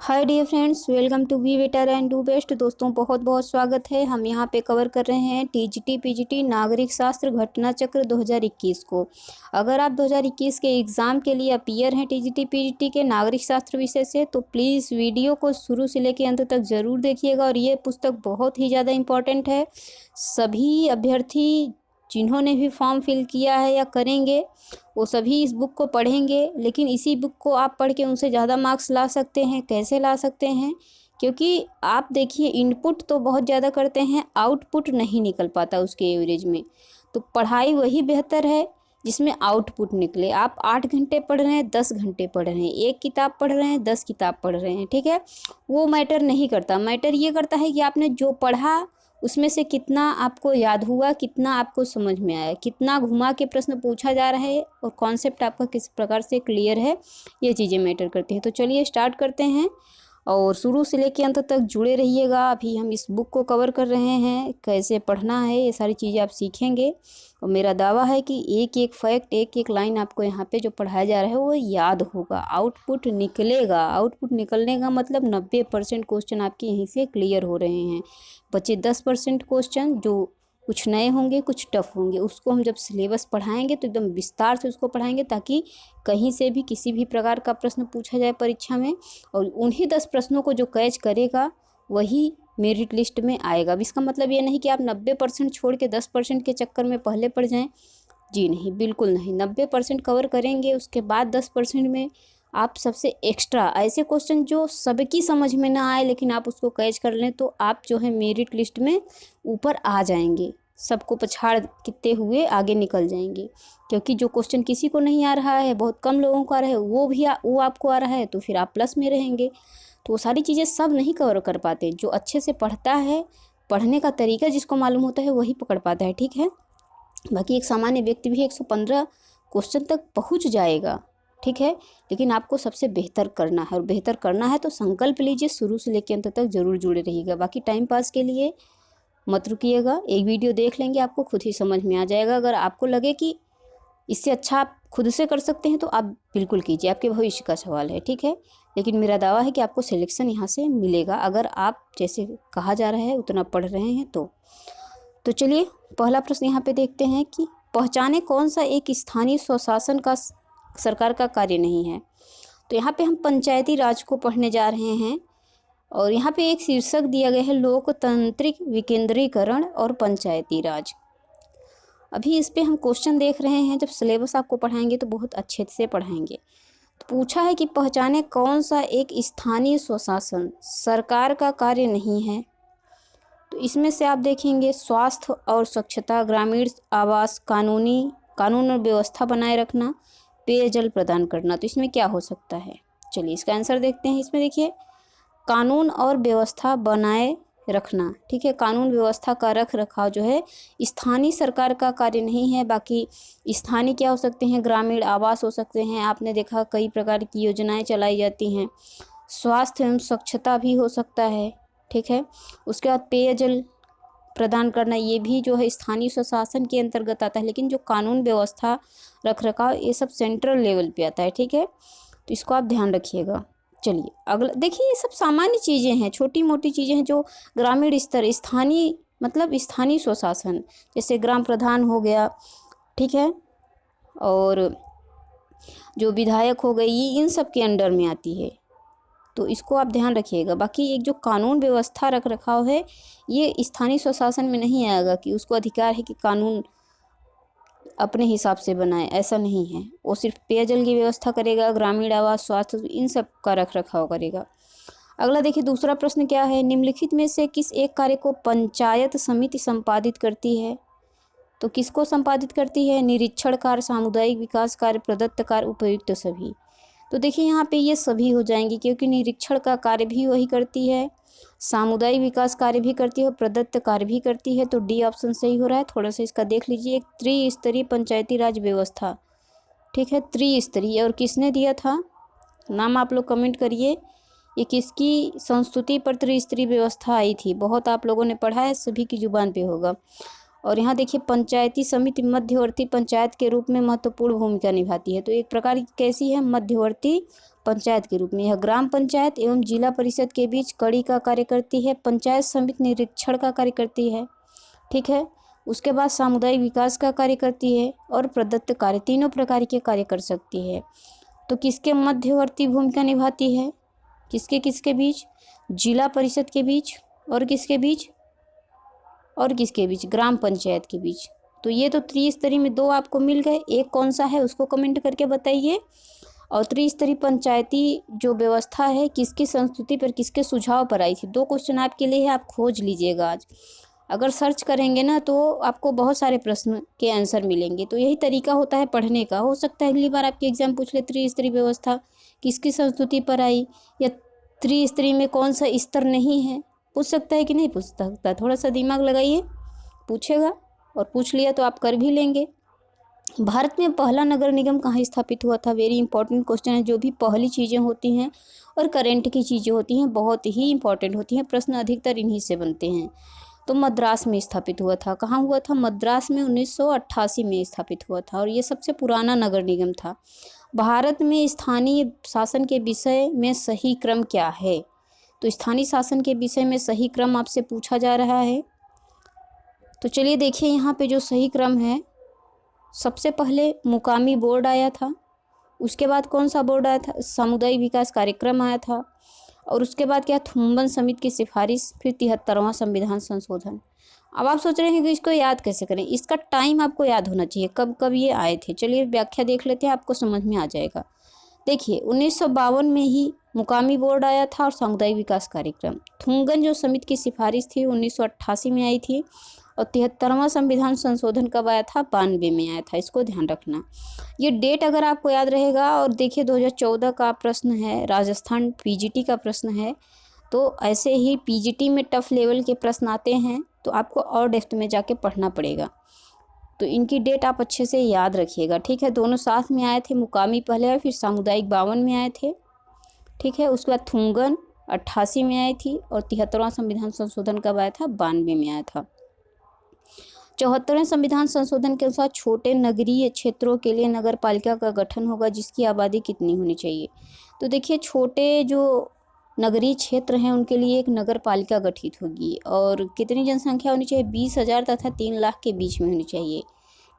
Hi dear friends, welcome to be better and do best. दोस्तों बहुत बहुत स्वागत है। हम यहाँ पे कवर कर रहे हैं टीजीटी पीजीटी नागरिक शास्त्र घटना चक्र 2021 को। अगर आप 2021 के एग्ज़ाम के लिए अपीयर हैं टीजीटी पीजीटी के नागरिक शास्त्र विषय से, तो प्लीज़ वीडियो को शुरू से लेकर अंत तक ज़रूर देखिएगा। और ये पुस्तक बहुत ही ज़्यादा इम्पॉर्टेंट है। सभी अभ्यर्थी जिन्होंने भी फॉर्म फिल किया है या करेंगे, वो सभी इस बुक को पढ़ेंगे। लेकिन इसी बुक को आप पढ़ के उनसे ज़्यादा मार्क्स ला सकते हैं। कैसे ला सकते हैं? क्योंकि आप देखिए, इनपुट तो बहुत ज़्यादा करते हैं, आउटपुट नहीं निकल पाता उसके एवरेज में। तो पढ़ाई वही बेहतर है जिसमें आउटपुट निकले। आप 8 घंटे पढ़ रहे हैं, 10 घंटे पढ़ रहे हैं, एक किताब पढ़ रहे हैं, 10 किताब पढ़ रहे हैं, ठीक है, वो मैटर नहीं करता। मैटर ये करता है कि आपने जो पढ़ा उसमें से कितना आपको याद हुआ, कितना आपको समझ में आया, कितना घुमा के प्रश्न पूछा जा रहा है और कॉन्सेप्ट आपका किस प्रकार से क्लियर है। ये चीज़ें मैटर करती हैं। तो चलिए स्टार्ट करते हैं और शुरू से लेकर अंत तक जुड़े रहिएगा। अभी हम इस बुक को कवर कर रहे हैं, कैसे पढ़ना है, ये सारी चीज़ें आप सीखेंगे। और मेरा दावा है कि एक एक फैक्ट, एक एक लाइन आपको यहाँ पे जो पढ़ाया जा रहा है वो याद होगा, आउटपुट निकलेगा। आउटपुट निकलने का मतलब 90% क्वेश्चन आपके यहीं से क्लियर हो रहे हैं। बचे 10% क्वेश्चन जो कुछ नए होंगे, कुछ टफ होंगे, उसको हम जब सिलेबस पढ़ाएंगे तो एकदम विस्तार से उसको पढ़ाएंगे, ताकि कहीं से भी किसी भी प्रकार का प्रश्न पूछा जाए परीक्षा में और उन्हीं 10 प्रश्नों को जो कैच करेगा वही मेरिट लिस्ट में आएगा। अब इसका मतलब ये नहीं कि आप 90% छोड़ के 10% के चक्कर में पहले पढ़ जाएं। जी नहीं, बिल्कुल नहीं। 90% कवर करेंगे, उसके बाद 10% में आप सबसे एक्स्ट्रा ऐसे क्वेश्चन जो सबकी समझ में ना आए लेकिन आप उसको कैच कर लें, तो आप जो है मेरिट लिस्ट में ऊपर आ जाएंगे, सबको पछाड़ किते हुए आगे निकल जाएंगे। क्योंकि जो क्वेश्चन किसी को नहीं आ रहा है, बहुत कम लोगों को आ रहा है, वो आपको आ रहा है, तो फिर आप प्लस में रहेंगे। तो वो सारी चीज़ें सब नहीं कवर कर पाते। जो अच्छे से पढ़ता है, पढ़ने का तरीका जिसको मालूम होता है, वही पकड़ पाता है, ठीक है। बाकी एक सामान्य व्यक्ति भी 115 क्वेश्चन तक पहुंच जाएगा, ठीक है। लेकिन आपको सबसे बेहतर करना है, और बेहतर करना है तो संकल्प लीजिए, शुरू से लेकर अंत तक जरूर जुड़े रहिएगा। बाकी टाइम पास के लिए मत रुकिएगा, एक वीडियो देख लेंगे, आपको खुद ही समझ में आ जाएगा। अगर आपको लगे कि इससे अच्छा आप खुद से कर सकते हैं तो आप बिल्कुल कीजिए, आपके भविष्य का सवाल है, ठीक है। लेकिन मेरा दावा है कि आपको सिलेक्शन यहाँ से मिलेगा, अगर आप जैसे कहा जा रहा है उतना पढ़ रहे हैं तो चलिए पहला प्रश्न यहाँ पे देखते हैं कि पहचाने कौन सा एक स्थानीय स्वशासन का सरकार का कार्य नहीं है। तो यहाँ पे हम पंचायती राज को पढ़ने जा रहे हैं और यहाँ पे एक शीर्षक दिया गया है, लोकतांत्रिक विकेंद्रीकरण और पंचायती राज। अभी इस पे हम क्वेश्चन देख रहे हैं, जब सिलेबस आपको पढ़ाएंगे तो बहुत अच्छे से पढ़ाएंगे। तो पूछा है कि पहचाने कौन सा एक स्थानीय स्वशासन सरकार का कार्य नहीं है। तो इसमें से आप देखेंगे स्वास्थ्य और स्वच्छता, ग्रामीण आवास, कानून और व्यवस्था बनाए रखना, पेयजल प्रदान करना। तो इसमें क्या हो सकता है? चलिए इसका आंसर देखते हैं। इसमें देखिए, कानून और व्यवस्था बनाए रखना, ठीक है। कानून व्यवस्था का रख रखाव जो है स्थानीय सरकार का कार्य नहीं है। बाकी स्थानीय क्या हो सकते हैं? ग्रामीण आवास हो सकते हैं, आपने देखा कई प्रकार की योजनाएं चलाई जाती हैं। स्वास्थ्य एवं स्वच्छता भी हो सकता है, ठीक है। उसके बाद पेयजल प्रदान करना, ये भी जो है स्थानीय स्वशासन के अंतर्गत आता है। लेकिन जो कानून व्यवस्था रख रखाव, ये सब सेंट्रल लेवल पे आता है, ठीक है। तो इसको आप ध्यान रखिएगा। चलिए अगला देखिए, ये सब सामान्य चीज़ें हैं, छोटी मोटी चीज़ें हैं जो ग्रामीण स्तर, स्थानीय मतलब स्थानीय स्वशासन, जैसे ग्राम प्रधान हो गया, ठीक है, और जो विधायक हो गई, ये इन सब के अंडर में आती है। तो इसको आप ध्यान रखिएगा। बाकी एक जो कानून व्यवस्था रख रखाव है, ये स्थानीय स्वशासन में नहीं आएगा कि उसको अधिकार है कि कानून अपने हिसाब से बनाए, ऐसा नहीं है। वो सिर्फ पेयजल की व्यवस्था करेगा, ग्रामीण आवास, स्वास्थ्य, इन सब का रख रखाव करेगा। अगला देखिए, दूसरा प्रश्न क्या है? निम्नलिखित में से किस एक कार्य को पंचायत समिति संपादित करती है? तो किसको संपादित करती है? निरीक्षण कार्य, सामुदायिक विकास कार्य, प्रदत्त कार्य, उपयुक्त सभी। तो देखिए यहाँ पे ये सभी हो जाएंगी, क्योंकि निरीक्षण का कार्य भी वही करती है, सामुदायिक विकास कार्य भी करती है और प्रदत्त कार्य भी करती है। तो डी ऑप्शन सही हो रहा है। थोड़ा सा इसका देख लीजिए, एक त्रिस्तरीय पंचायती राज व्यवस्था, ठीक है, त्रिस्तरीय। और किसने दिया था नाम? आप लोग कमेंट करिए, ये किसकी संस्तुति पर त्रिस्तरीय व्यवस्था आई थी? बहुत आप लोगों ने पढ़ा है, सभी की जुबान पे होगा। और यहाँ देखिए, पंचायती समिति मध्यवर्ती पंचायत के रूप में महत्वपूर्ण भूमिका निभाती है। तो एक प्रकार की कैसी है? मध्यवर्ती पंचायत के रूप में। यह ग्राम पंचायत एवं जिला परिषद के बीच कड़ी का कार्य करती है। पंचायत समिति निरीक्षण का कार्य करती है, ठीक है। उसके बाद सामुदायिक विकास का कार्य करती है और प्रदत्त कार्य, तीनों प्रकार के कार्य कर सकती है। तो किसके मध्यवर्ती भूमिका निभाती है? किसके किसके बीच? जिला परिषद के बीच और किसके बीच? और किसके बीच? ग्राम पंचायत के बीच। तो ये तो त्रिस्तरीय में दो आपको मिल गए, एक कौन सा है उसको कमेंट करके बताइए। और त्रिस्तरीय पंचायती जो व्यवस्था है किसकी संस्तुति पर, किसके सुझाव पर आई थी? दो क्वेश्चन आपके लिए है, आप खोज लीजिएगा आज। अगर सर्च करेंगे ना तो आपको बहुत सारे प्रश्न के आंसर मिलेंगे। तो यही तरीका होता है पढ़ने का। हो सकता है अगली बार आपके एग्जाम पूछ ले त्रिस्तरीय व्यवस्था किसकी संस्तुति पर आई, या त्रिस्तरीय में कौन सा स्तर नहीं है, पूछ सकता है कि नहीं पूछ सकता? थोड़ा सा दिमाग लगाइए, पूछेगा, और पूछ लिया तो आप कर भी लेंगे। भारत में पहला नगर निगम कहाँ स्थापित हुआ था? वेरी इंपॉर्टेंट क्वेश्चन है। जो भी पहली चीज़ें होती हैं और करंट की चीज़ें होती हैं बहुत ही इंपॉर्टेंट होती हैं, प्रश्न अधिकतर इन्हीं से बनते हैं। तो मद्रास में स्थापित हुआ था। कहाँ हुआ था? मद्रास में 1988 में स्थापित हुआ था और ये सबसे पुराना नगर निगम था। भारत में स्थानीय शासन के विषय में सही क्रम क्या है? तो स्थानीय शासन के विषय में सही क्रम आपसे पूछा जा रहा है। तो चलिए देखिए यहाँ पे जो सही क्रम है, सबसे पहले मुकामी बोर्ड आया था, उसके बाद कौन सा बोर्ड आया था? सामुदायिक विकास कार्यक्रम आया था, और उसके बाद क्या? थुम्बन समिति की सिफारिश, फिर 73वां संविधान संशोधन। अब आप सोच रहे हैं कि इसको याद कैसे करें? इसका टाइम आपको याद होना चाहिए, कब कब ये आए थे। चलिए व्याख्या देख लेते हैं, आपको समझ में आ जाएगा। देखिए 1952 में ही मुकामी बोर्ड आया था और सामुदायिक विकास कार्यक्रम। थुम्बन जो समिति की सिफारिश थी 1988 में आई थी, और 73वां संविधान संशोधन कब आया था? 92 में आया था। इसको ध्यान रखना, ये डेट अगर आपको याद रहेगा। और देखिए 2014 का प्रश्न है, राजस्थान पीजीटी का प्रश्न है। तो ऐसे ही पीजीटी में टफ लेवल के प्रश्न आते हैं, तो आपको और डेप्थ में जाके पढ़ना पड़ेगा। तो इनकी डेट आप अच्छे से याद रखिएगा, ठीक है। दोनों साथ में आए थे, मुकामी पहले आए, फिर सामुदायिक 52 में आए थे, ठीक है। उसके बाद थुम्बन 88 में आई थी, और 73वां संविधान संशोधन कब आया था? 92 में आया था। 74वें संविधान संशोधन के अनुसार छोटे नगरीय क्षेत्रों के लिए नगर पालिका का गठन होगा, जिसकी आबादी कितनी होनी चाहिए? तो देखिए छोटे जो नगरीय क्षेत्र हैं उनके लिए एक नगर पालिका गठित होगी, और कितनी जनसंख्या होनी चाहिए? 20,000 तथा 3 लाख के बीच में होनी चाहिए,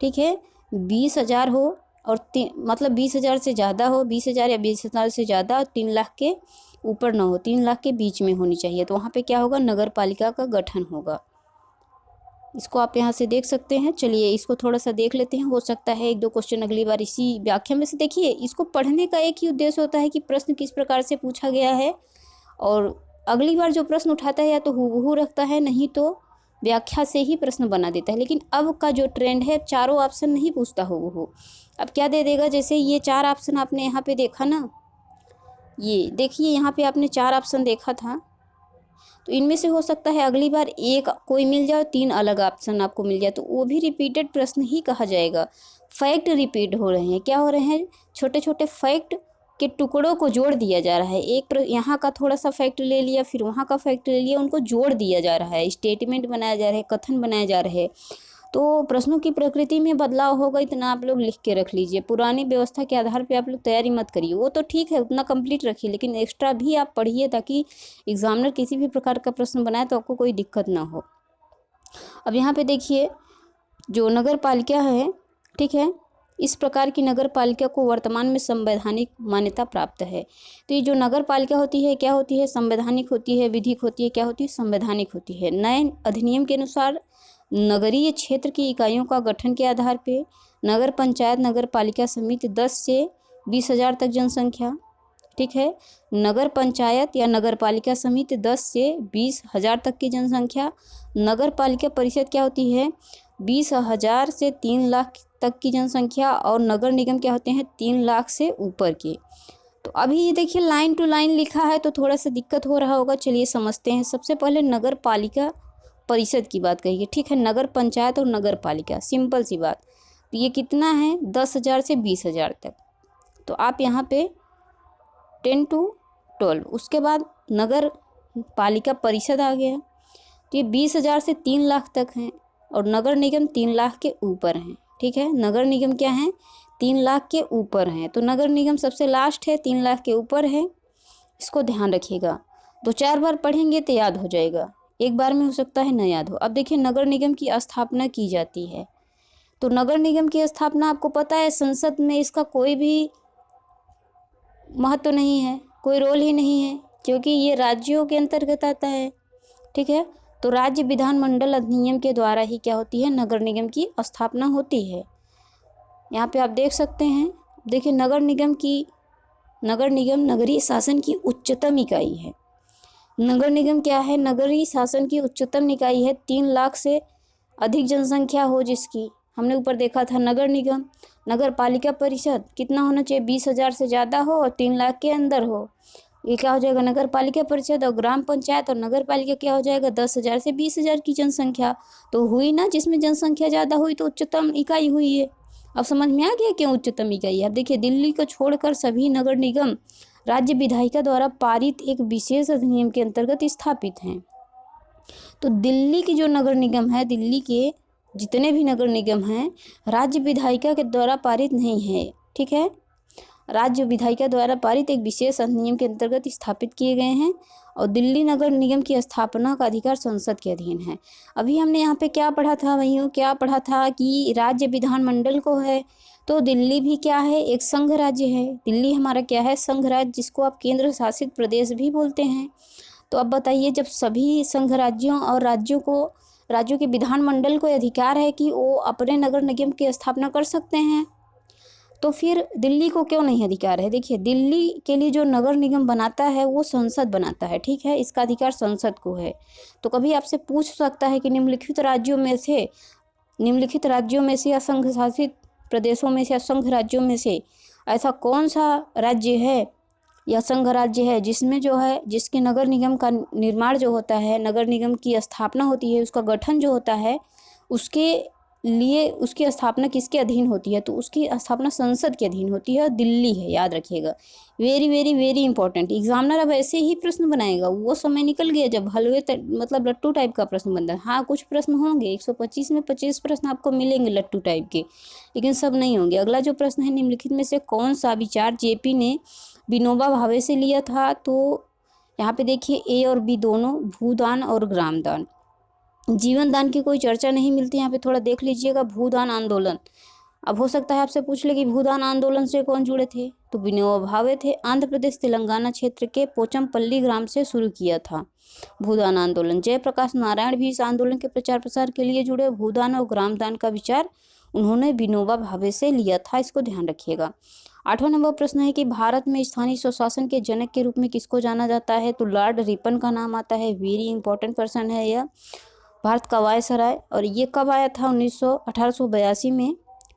ठीक है। 20,000 हो और मतलब 20,000 से ज़्यादा हो, 20,000 या 20,000 से ज़्यादा, 3 लाख के ऊपर ना हो, 3 लाख के बीच में होनी चाहिए। तो वहाँ पे क्या होगा? नगर पालिका का गठन होगा। इसको आप यहाँ से देख सकते हैं। चलिए इसको थोड़ा सा देख लेते हैं, हो सकता है एक दो क्वेश्चन अगली बार इसी व्याख्या में से। देखिए इसको पढ़ने का एक ही उद्देश्य होता है कि प्रश्न किस प्रकार से पूछा गया है, और अगली बार जो प्रश्न उठाता है या तो हूबहू रखता है, नहीं तो व्याख्या से ही प्रश्न बना देता है। लेकिन अब का जो ट्रेंड है, चारों ऑप्शन नहीं पूछता हूबहू। अब क्या दे देगा? जैसे ये 4 ऑप्शन आपने यहाँ पे देखा ना, ये देखिए यहाँ पे आपने 4 ऑप्शन देखा था, तो इनमें से हो सकता है अगली बार एक कोई मिल जाए, 3 अलग ऑप्शन आपको मिल जाए, तो वो भी रिपीटेड प्रश्न ही कहा जाएगा। फैक्ट रिपीट हो रहे हैं। क्या हो रहे हैं? छोटे छोटे फैक्ट के टुकड़ों को जोड़ दिया जा रहा है। एक यहाँ का थोड़ा सा फैक्ट ले लिया, फिर वहाँ का फैक्ट ले लिया, उनको जोड़ दिया जा रहा है, स्टेटमेंट बनाया जा रहा है, कथन बनाया जा रहे हैं। तो प्रश्नों की प्रकृति में बदलाव होगा, इतना आप लोग लिख के रख लीजिए। पुरानी व्यवस्था के आधार पे आप लोग तैयारी मत करिए, वो तो ठीक है उतना कंप्लीट रखिए, लेकिन एक्स्ट्रा भी आप पढ़िए, ताकि एग्जामिनर किसी भी प्रकार का प्रश्न बनाए तो आपको कोई दिक्कत ना हो। अब यहाँ पे देखिए जो नगर पालिका है, ठीक है, इस प्रकार की नगर पालिका को वर्तमान में संवैधानिक मान्यता प्राप्त है। तो ये जो नगर पालिका होती है क्या होती है? संवैधानिक होती है, विधिक होती है, क्या होती है? संवैधानिक होती है। नए अधिनियम के अनुसार नगरीय क्षेत्र की इकाइयों का गठन के आधार पे नगर पंचायत, नगर पालिका समिति 10 से 20,000 तक जनसंख्या, ठीक है। नगर पंचायत या नगर पालिका समिति 10 से 20,000 तक की जनसंख्या। नगर पालिका परिषद क्या होती है? 20,000 से 3 लाख तक की जनसंख्या। और नगर निगम क्या होते हैं? 3 लाख से ऊपर के। तो अभी ये देखिए लाइन टू लाइन लिखा है, तो थोड़ा सा दिक्कत हो रहा होगा। चलिए समझते हैं। सबसे पहले नगर पालिका परिषद की बात करिए, ठीक है। नगर पंचायत और नगर पालिका, सिंपल सी बात। तो ये कितना है? 10,000 से 20,000 तक। तो आप यहाँ पे 10 to 12। उसके बाद नगर पालिका परिषद आ गया, तो ये 20,000 से 3 लाख तक हैं। और नगर निगम 3 लाख के ऊपर हैं, ठीक है। नगर निगम क्या है? 3 लाख के ऊपर हैं। तो नगर निगम सबसे लास्ट है, 3 लाख के ऊपर है, इसको ध्यान रखिएगा। 2-4 बार पढ़ेंगे तो याद हो जाएगा, एक बार में हो सकता है न याद हो। अब देखिए नगर निगम की स्थापना की जाती है, तो नगर निगम की स्थापना आपको पता है संसद में इसका कोई भी महत्व नहीं है, कोई रोल ही नहीं है, क्योंकि ये राज्यों के अंतर्गत आता है। ठीक है, तो राज्य विधानमंडल अधिनियम के द्वारा ही क्या होती है, नगर निगम की स्थापना होती है। यहाँ पे आप देख सकते हैं, देखिए नगर निगम नगरीय शासन की उच्चतम इकाई है। नगर निगम क्या है, नगरीय शासन की उच्चतम इकाई है। 3 लाख से अधिक जनसंख्या हो जिसकी, हमने ऊपर देखा था नगर निगम। नगर पालिका परिषद कितना होना चाहिए, 20,000 से ज़्यादा हो और 3 लाख के अंदर हो, ये क्या हो जाएगा नगर पालिका परिषद। और ग्राम पंचायत और नगर पालिका क्या हो जाएगा, 10,000 से 20,000 की जनसंख्या तो हुई ना, जिसमें जनसंख्या ज़्यादा हुई तो उच्चतम इकाई हुई है। अब समझ में आ गया क्यों उच्चतम इकाई है। अब देखिए दिल्ली को छोड़कर सभी नगर निगम राज्य विधायिका द्वारा पारित एक विशेष अधिनियम के अंतर्गत स्थापित हैं। तो दिल्ली की जो नगर निगम है, दिल्ली के जितने भी नगर निगम हैं राज्य विधायिका के द्वारा पारित नहीं है। ठीक है, राज्य विधायिका द्वारा पारित एक विशेष अधिनियम के अंतर्गत स्थापित किए गए हैं और दिल्ली नगर निगम की स्थापना का अधिकार संसद के अधीन है। अभी हमने यहाँ पे क्या पढ़ा था भाइयों, क्या पढ़ा था कि राज्य विधानमंडल को है, तो दिल्ली भी क्या है, एक संघ राज्य है। दिल्ली हमारा क्या है, संघ राज्य, जिसको आप केंद्र शासित प्रदेश भी बोलते हैं। तो अब बताइए, जब सभी संघ राज्यों और राज्यों के विधानमंडल को अधिकार है कि वो अपने नगर निगम की स्थापना कर सकते हैं, तो फिर दिल्ली को क्यों नहीं अधिकार है। देखिए दिल्ली के लिए जो नगर निगम बनाता है वो संसद बनाता है। ठीक है, इसका अधिकार संसद को है। तो कभी आपसे पूछ सकता है कि निम्नलिखित राज्यों में से या संघ शासित प्रदेशों में से या संघ राज्यों में से ऐसा कौन सा राज्य है या संघ राज्य है जिसमें जो है, जिसके नगर निगम का निर्माण जो होता है, नगर निगम की स्थापना होती है, उसका गठन जो होता है, उसके लिए उसकी स्थापना किसके अधीन होती है, तो उसकी स्थापना संसद के अधीन होती है। दिल्ली है, याद रखिएगा। Very very very important. Examiner अब ऐसे ही प्रश्न बनाएगा, वो समय निकल गया जब हलवे मतलब लट्टू टाइप का प्रश्न बनता है। हाँ कुछ प्रश्न होंगे, 125 में 25 प्रश्न आपको मिलेंगे लट्टू टाइप के, लेकिन सब नहीं होंगे। अगला जो प्रश्न है, निम्नलिखित में से कौन सा विचार जेपी ने विनोबा भावे से लिया था। तो यहाँ पे देखिए ए और बी दोनों, भूदान और ग्रामदान। जीवन दान की कोई चर्चा नहीं मिलती यहाँ पे, थोड़ा देख लीजिएगा। भूदान आंदोलन, अब हो सकता है आपसे पूछ ले कि भूदान आंदोलन से कौन जुड़े थे, तो विनोबा भावे थे। आंध्र प्रदेश तेलंगाना क्षेत्र के पोचमपल्ली ग्राम से शुरू किया था भूदान आंदोलन। जयप्रकाश नारायण भी इस आंदोलन के प्रचार प्रसार के लिए जुड़े। भूदान और ग्रामदान का विचार उन्होंने विनोबा भावे से लिया था, इसको ध्यान रखिएगा। 8वां नंबर प्रश्न है कि भारत में स्थानीय स्वशासन के जनक के रूप में किसको जाना जाता है, तो लॉर्ड रिपन का नाम आता है। वेरी इंपॉर्टेंट पर्सन है यह, भारत का वायसराय। और ये कब आया था, 1882 में।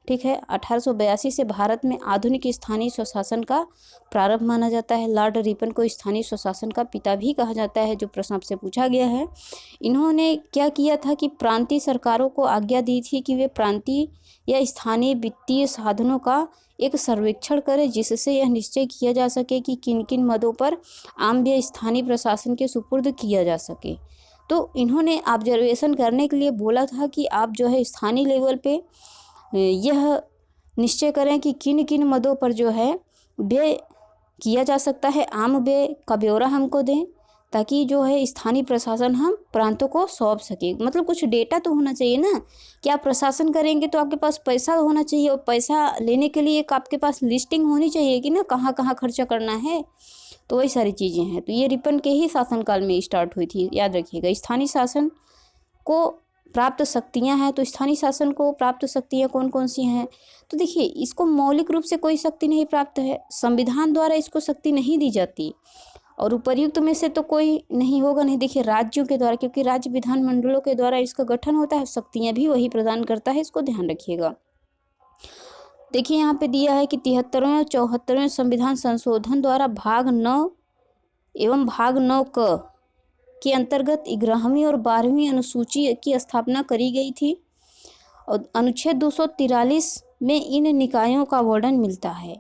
ठीक है, 1882 से भारत में आधुनिक स्थानीय स्वशासन का प्रारंभ माना जाता है। लॉर्ड रिपन को स्थानीय स्वशासन का पिता भी कहा जाता है, जो प्रश्न आपसे पूछा गया है। इन्होंने क्या किया था कि प्रांतीय सरकारों को आज्ञा दी थी कि वे प्रांतीय या स्थानीय वित्तीय साधनों का एक सर्वेक्षण करें, जिससे यह निश्चय किया जा सके कि किन किन मदों पर आम व्यय स्थानीय प्रशासन के सुपुर्द किया जा सके। तो इन्होंने ऑब्जर्वेशन करने के लिए बोला था कि आप जो है स्थानीय लेवल पे यह निश्चय करें कि किन किन मदों पर जो है व्यय किया जा सकता है, आम व्यय का ब्यौरा हमको दें, ताकि जो है स्थानीय प्रशासन हम प्रांतों को सौंप सके। मतलब कुछ डेटा तो होना चाहिए ना, कि आप प्रशासन करेंगे तो आपके पास पैसा होना चाहिए, और पैसा लेने के लिए एक आपके पास लिस्टिंग होनी चाहिए कि ना कहाँ कहाँ खर्चा करना है। तो वही सारी चीज़ें हैं। तो ये रिपन के ही शासनकाल में स्टार्ट हुई थी, याद रखिएगा। स्थानीय शासन को प्राप्त शक्तियां हैं, तो स्थानीय शासन को प्राप्त शक्तियां कौन कौन सी हैं, तो देखिए इसको मौलिक रूप से कोई शक्ति नहीं प्राप्त है, संविधान द्वारा इसको शक्ति नहीं दी जाती, और उपर्युक्त में से तो कोई नहीं होगा नहीं। देखिए राज्यों के द्वारा, क्योंकि राज्य विधानमंडलों के द्वारा इसका गठन होता है, शक्तियाँ भी वही प्रदान करता है, इसको ध्यान रखिएगा। देखिए यहाँ पे दिया है कि 73वें और 74वें संविधान संशोधन द्वारा भाग 9 एवं भाग 9 क के अंतर्गत 11वीं और 12वीं अनुसूची की स्थापना करी गई थी, और अनुच्छेद 243 में इन निकायों का वर्णन मिलता है।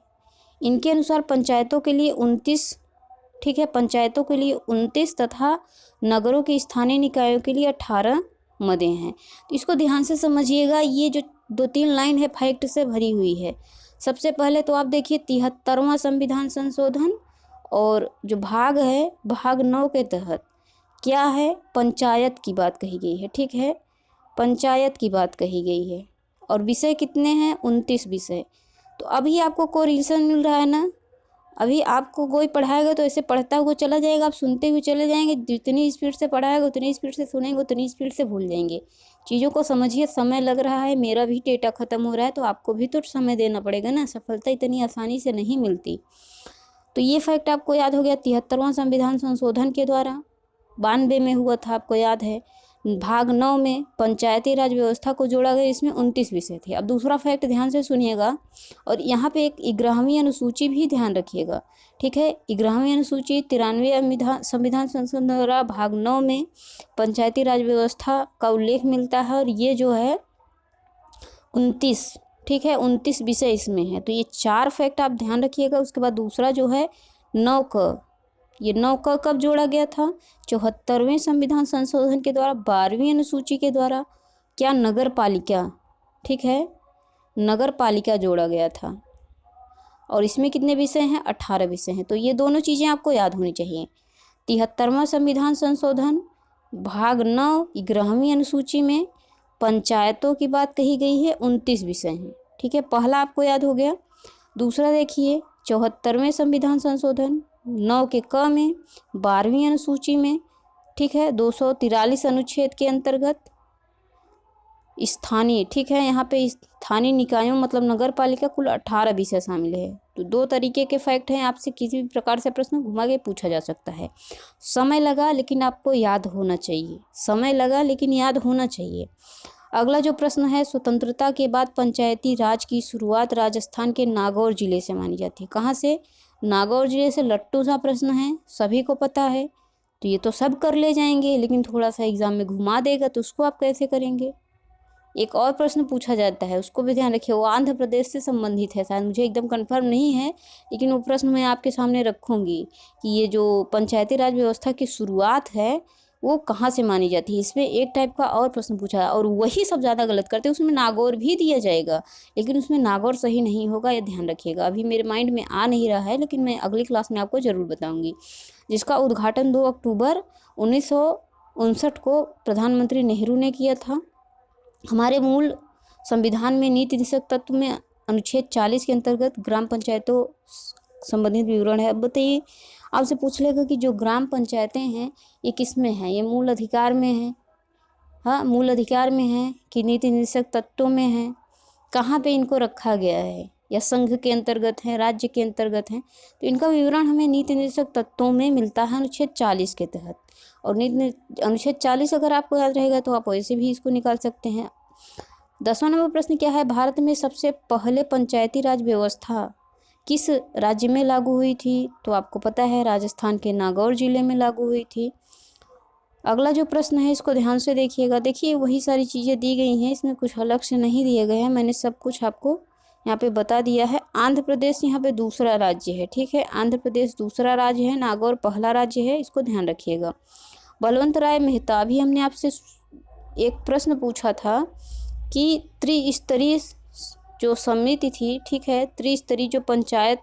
इनके अनुसार पंचायतों के लिए 29, ठीक है, पंचायतों के लिए 29 तथा नगरों के स्थानीय निकायों के लिए 18 मदें हैं। तो इसको ध्यान से समझिएगा, ये जो 2-3 लाइन है फैक्ट से भरी हुई है। सबसे पहले तो आप देखिए 73वां संविधान संशोधन, और जो भाग है भाग 9 के तहत क्या है, पंचायत की बात कही गई है। ठीक है, पंचायत की बात कही गई है। और विषय कितने हैं, 29 विषय। तो अभी आपको कोरिलेशन मिल रहा है ना, अभी आपको कोई पढ़ाएगा तो ऐसे पढ़ता हुआ चला जाएगा, आप सुनते हुए चले जाएंगे। जितनी स्पीड से पढ़ाएगा उतनी स्पीड से सुनेंगे, उतनी स्पीड से भूल जाएंगे। चीज़ों को समझिए, समय लग रहा है, मेरा भी डेटा ख़त्म हो रहा है, तो आपको भी तो समय देना पड़ेगा ना। सफलता इतनी आसानी से नहीं मिलती। तो ये फैक्ट आपको याद हो गया 73वां संविधान संशोधन के द्वारा 92 में हुआ था, आपको याद है। भाग 9 में पंचायती राज व्यवस्था को जोड़ा गया, इसमें 29 विषय थे। अब दूसरा फैक्ट ध्यान से सुनिएगा, और यहाँ पे एक 11वीं अनुसूची भी ध्यान रखिएगा। ठीक है, 11वीं अनुसूची 93वें संविधान संशोधन द्वारा भाग 9 में पंचायती राज व्यवस्था का उल्लेख मिलता है, और ये जो है 29, ठीक है, 29 विषय इसमें है। तो ये 4 फैक्ट आप ध्यान रखिएगा। उसके बाद दूसरा जो है 9 क, ये 9 क कब जोड़ा गया था, 74वें संविधान संशोधन के द्वारा 12वीं अनुसूची के द्वारा, क्या, नगर पालिका। ठीक है, नगर पालिका जोड़ा गया था। और इसमें कितने विषय हैं, 18 विषय हैं। तो ये दोनों चीज़ें आपको याद होनी चाहिए। 73वां संविधान संशोधन भाग 9 11वीं अनुसूची में पंचायतों की बात कही गई है, 29 विषय हैं। ठीक है, पहला आपको याद हो गया। दूसरा देखिए 74वें संविधान संशोधन 9 के क में 12वीं अनुसूची में, ठीक है, 243 अनुच्छेद के अंतर्गत स्थानीय, ठीक है, यहाँ पे स्थानीय निकायों मतलब नगर पालिका कुल 18 विषय शामिल है। तो 2 तरीके के फैक्ट हैं, आपसे किसी भी प्रकार से प्रश्न घुमा के पूछा जा सकता है। समय लगा लेकिन आपको याद होना चाहिए, समय लगा लेकिन याद होना चाहिए। अगला जो प्रश्न है, स्वतंत्रता के बाद पंचायती राज की शुरुआत राजस्थान के नागौर जिले से मानी जाती है। कहाँ से, नागौर जिले से। लट्टू सा प्रश्न है, सभी को पता है। तो ये तो सब कर ले जाएंगे, लेकिन थोड़ा सा एग्जाम में घुमा देगा तो उसको आप कैसे करेंगे। एक और प्रश्न पूछा जाता है, उसको भी ध्यान रखिए, वो आंध्र प्रदेश से संबंधित है, शायद मुझे एकदम कंफर्म नहीं है, लेकिन वो प्रश्न मैं आपके सामने रखूँगी कि ये जो पंचायती राज व्यवस्था की शुरुआत है वो कहाँ से मानी जाती है। इसमें एक टाइप का और प्रश्न पूछा है, और वही सब ज़्यादा गलत करते हैं। उसमें नागौर भी दिया जाएगा, लेकिन उसमें नागौर सही नहीं होगा, ये ध्यान रखिएगा। अभी मेरे माइंड में आ नहीं रहा है, लेकिन मैं अगली क्लास में आपको ज़रूर बताऊँगी। जिसका उद्घाटन 2 अक्टूबर 1959 को प्रधानमंत्री नेहरू ने किया था। हमारे मूल संविधान में नीति निर्देशक तत्व में अनुच्छेद 40 के अंतर्गत ग्राम पंचायतों संबंधित विवरण है। अब बताइए, आपसे पूछ लेगा कि जो ग्राम पंचायतें हैं ये किस में हैं, ये मूल अधिकार में है, हाँ मूल अधिकार में है कि नीति निर्देशक तत्वों में है, कहाँ पे इनको रखा गया है, या संघ के अंतर्गत है, राज्य के अंतर्गत है। तो इनका विवरण हमें नीति निर्देशक तत्वों में मिलता है अनुच्छेद 40 के तहत। और अनुच्छेद 40 अगर आपको याद रहेगा तो आप वैसे भी इसको निकाल सकते हैं। 10वां नंबर प्रश्न क्या है, भारत में सबसे पहले पंचायती राज व्यवस्था किस राज्य में लागू हुई थी। तो आपको पता है राजस्थान के नागौर जिले में लागू हुई थी। अगला जो प्रश्न है इसको ध्यान से देखिएगा। देखिए वही सारी चीज़ें दी गई हैं, इसमें कुछ अलग से नहीं दिए गए हैं, मैंने सब कुछ आपको यहाँ पे बता दिया है। आंध्र प्रदेश यहाँ पे दूसरा राज्य है, ठीक है, आंध्र प्रदेश दूसरा राज्य है, नागौर पहला राज्य है, इसको ध्यान रखिएगा। बलवंत राय मेहता, अभी हमने आपसे एक प्रश्न पूछा था कि त्रिस्तरीय जो समिति थी, ठीक है, त्रिस्तरीय जो पंचायत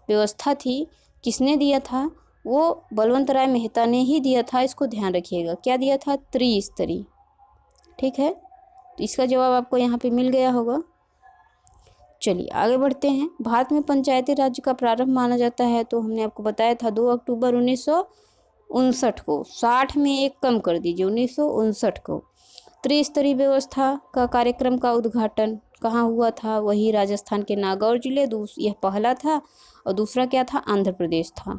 व्यवस्था थी किसने दिया था, वो बलवंत राय मेहता ने ही दिया था। इसको ध्यान रखिएगा, क्या दिया था, त्रिस्तरीय, ठीक है। तो इसका जवाब आपको यहाँ पे मिल गया होगा। चलिए आगे बढ़ते हैं। भारत में पंचायती राज का प्रारंभ माना जाता है, तो हमने आपको बताया था 2 अक्टूबर 1959 को। 60 में एक कम कर दीजिए, 1959 को। त्रिस्तरीय व्यवस्था का कार्यक्रम का उद्घाटन कहाँ हुआ था, वही राजस्थान के नागौर जिले, यह पहला था, और दूसरा क्या था, आंध्र प्रदेश था।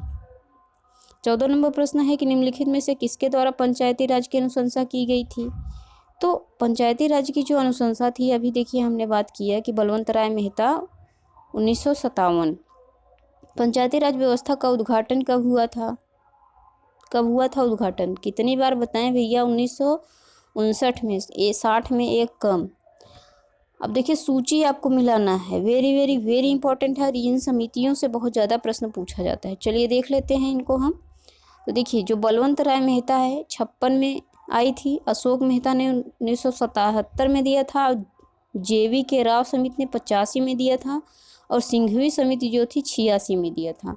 14 नंबर प्रश्न है कि निम्नलिखित में से किसके द्वारा पंचायती राज की अनुशंसा की गई थी। तो पंचायती राज की जो अनुशंसा थी, अभी देखिए हमने बात की है कि बलवंत राय मेहता 1957। पंचायती राज व्यवस्था का उद्घाटन कब हुआ था, कब हुआ था उद्घाटन, कितनी बार बताएं भैया, 1959 में। 60 में एक कम। अब देखिए सूची आपको मिलाना है, वेरी वेरी वेरी इंपॉर्टेंट है, और इन समितियों से बहुत ज़्यादा प्रश्न पूछा जाता है। चलिए देख लेते हैं इनको हम। तो देखिए जो बलवंत राय मेहता है 56 में आई थी, अशोक मेहता ने 1977 में दिया था, जेवी के राव समिति ने 85 में दिया था, और सिंघवी समिति जो थी 86 में दिया था।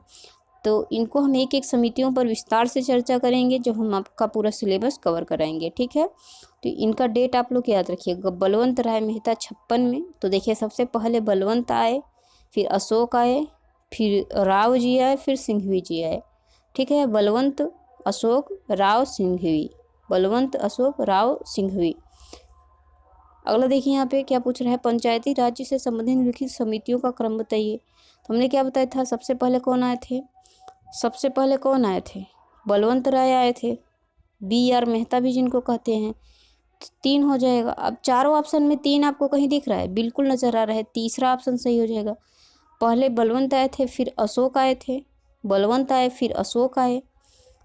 तो इनको हम एक एक समितियों पर विस्तार से चर्चा करेंगे, जो हम आपका पूरा सिलेबस कवर कराएंगे, ठीक है। तो इनका डेट आप लोग याद रखिएगा। बलवंत राय मेहता 56 में। तो देखिए सबसे पहले बलवंत आए, फिर अशोक आए, फिर राव जी आए, फिर सिंघवी जी आए, ठीक है। बलवंत, अशोक, राव, सिंघवी, बलवंत, अशोक, राव, सिंघवी। अगला देखिए यहाँ पे क्या पूछ रहा है, पंचायती राज्य से संबंधित लिखित समितियों का क्रम बताइए। तो हमने क्या बताया था, सबसे पहले कौन आए थे, सबसे पहले कौन आए थे, बलवंत राय आए थे, बी आर मेहता भी जिनको कहते हैं। 3 हो जाएगा। अब चारों ऑप्शन में 3 आपको कहीं दिख रहा है, बिल्कुल नज़र आ रहा है, तीसरा ऑप्शन सही हो जाएगा। पहले बलवंत आए थे, फिर अशोक आए थे, बलवंत आए, फिर अशोक आए,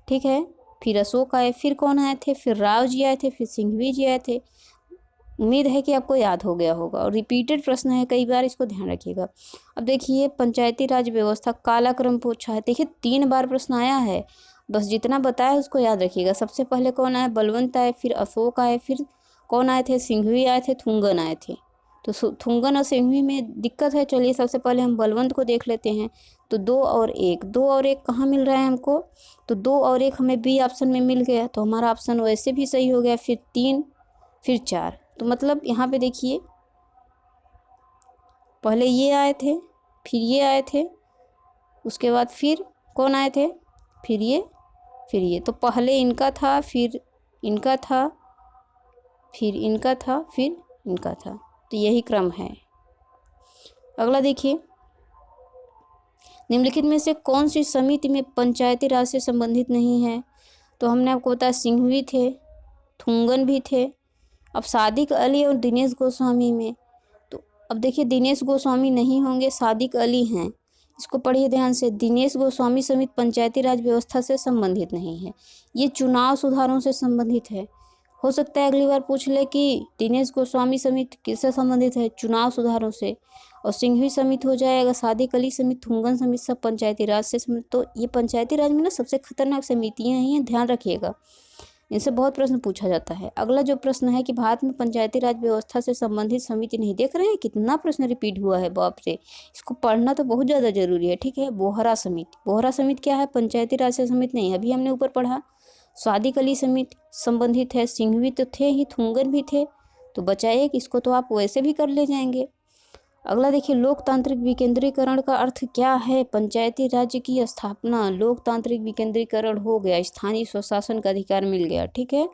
ठीक है, फिर अशोक आए, फिर कौन आए थे, फिर राव जी आए थे, फिर सिंघवी जी आए थे। उम्मीद है कि आपको याद हो गया होगा, और रिपीटेड प्रश्न है कई बार, इसको ध्यान रखिएगा। अब देखिए पंचायती राज व्यवस्था काला क्रम पूछा है। देखिए 3 बार प्रश्न आया है, बस जितना बताया उसको याद रखिएगा। सबसे पहले कौन आए, बलवंत आए, फिर अशोक आए, फिर कौन आए थे, सिंघवी आए थे, थुंगन आए थे। तो थुंगन और सिंघवी में दिक्कत है। चलिए सबसे पहले हम बलवंत को देख लेते हैं। तो 2 और 1, 2 और 1 कहाँ मिल रहा है हमको, तो 2 और 1 हमें बी ऑप्शन में मिल गया, तो हमारा ऑप्शन वैसे भी सही हो गया। फिर 3, फिर 4। तो मतलब यहाँ पे देखिए पहले ये आए थे, फिर ये आए थे, उसके बाद फिर कौन आए थे, फिर ये, फिर ये। तो पहले इनका था, फिर इनका था, फिर इनका था, फिर इनका था। तो यही क्रम है। अगला देखिए, निम्नलिखित में से कौन सी समिति में पंचायती राज से संबंधित नहीं है। तो हमने आपको बताया सिंघवी थे, थुंगन भी थे। अब सादिक अली और दिनेश गोस्वामी में, तो अब देखिए दिनेश गोस्वामी नहीं होंगे, सादिक अली हैं। इसको पढ़िए ध्यान से। दिनेश गोस्वामी समिति पंचायती राज व्यवस्था से संबंधित नहीं है, ये चुनाव सुधारों से संबंधित है। हो सकता है अगली बार पूछ ले कि दिनेश गोस्वामी समिति किससे संबंधित है, चुनाव सुधारों से। और सिंघवी समिति हो जाएगा, सादिक अली समिति, थुंगन समिति, सब पंचायती राज से संबंधित। तो ये पंचायती राज में ना सबसे खतरनाक समितियाँ ही हैं, ध्यान रखिएगा, इनसे बहुत प्रश्न पूछा जाता है। अगला जो प्रश्न है कि भारत में पंचायती राज व्यवस्था से संबंधित समिति नहीं, देख रहे हैं कितना प्रश्न रिपीट हुआ है, बाप रे, इसको पढ़ना तो बहुत ज़्यादा जरूरी है, ठीक है। बोहरा समिति, बोहरा समिति क्या है, पंचायती राज से समिति नहीं, अभी हमने ऊपर पढ़ा। सादिक अली समिति संबंधित है, सिंघवी तो थे ही, थुंगन भी थे, तो बचाइए कि इसको तो आप वैसे भी कर ले जाएंगे। अगला देखिए, लोकतांत्रिक विकेंद्रीकरण का अर्थ क्या है, पंचायती राज्य की स्थापना, लोकतांत्रिक विकेंद्रीकरण हो गया, स्थानीय स्वशासन का अधिकार मिल गया, ठीक है।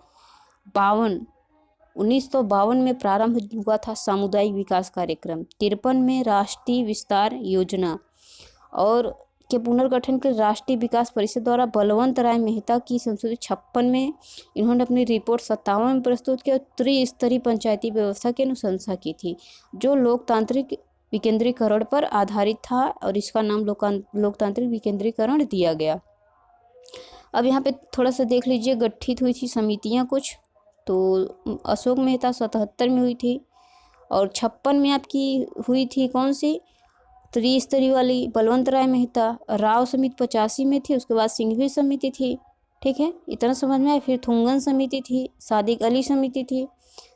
1952 में प्रारंभ हुआ था सामुदायिक विकास कार्यक्रम। 53 में राष्ट्रीय विस्तार योजना और के पुनर्गठन के राष्ट्रीय विकास परिषद द्वारा बलवंत राय मेहता की संशोधित 56 में इन्होंने अपनी रिपोर्ट 57 में प्रस्तुत की और त्रिस्तरीय पंचायती व्यवस्था की अनुशंसा की थी, जो लोकतांत्रिक विकेंद्रीकरण पर आधारित था, और इसका नाम लोकतांत्रिक विकेंद्रीकरण दिया गया। अब यहाँ पे थोड़ा सा देख लीजिए, गठित हुई थी समितियाँ कुछ। तो अशोक मेहता 77 में हुई थी, और 56 में आपकी हुई थी कौन सी, त्रिस्तरीय वाली, बलवंत राय मेहता। राव समिति 85 में थी, उसके बाद सिंघवी समिति थी, ठीक है, इतना समझ में आया। फिर थुंगन समिति थी, सादिक अली समिति थी,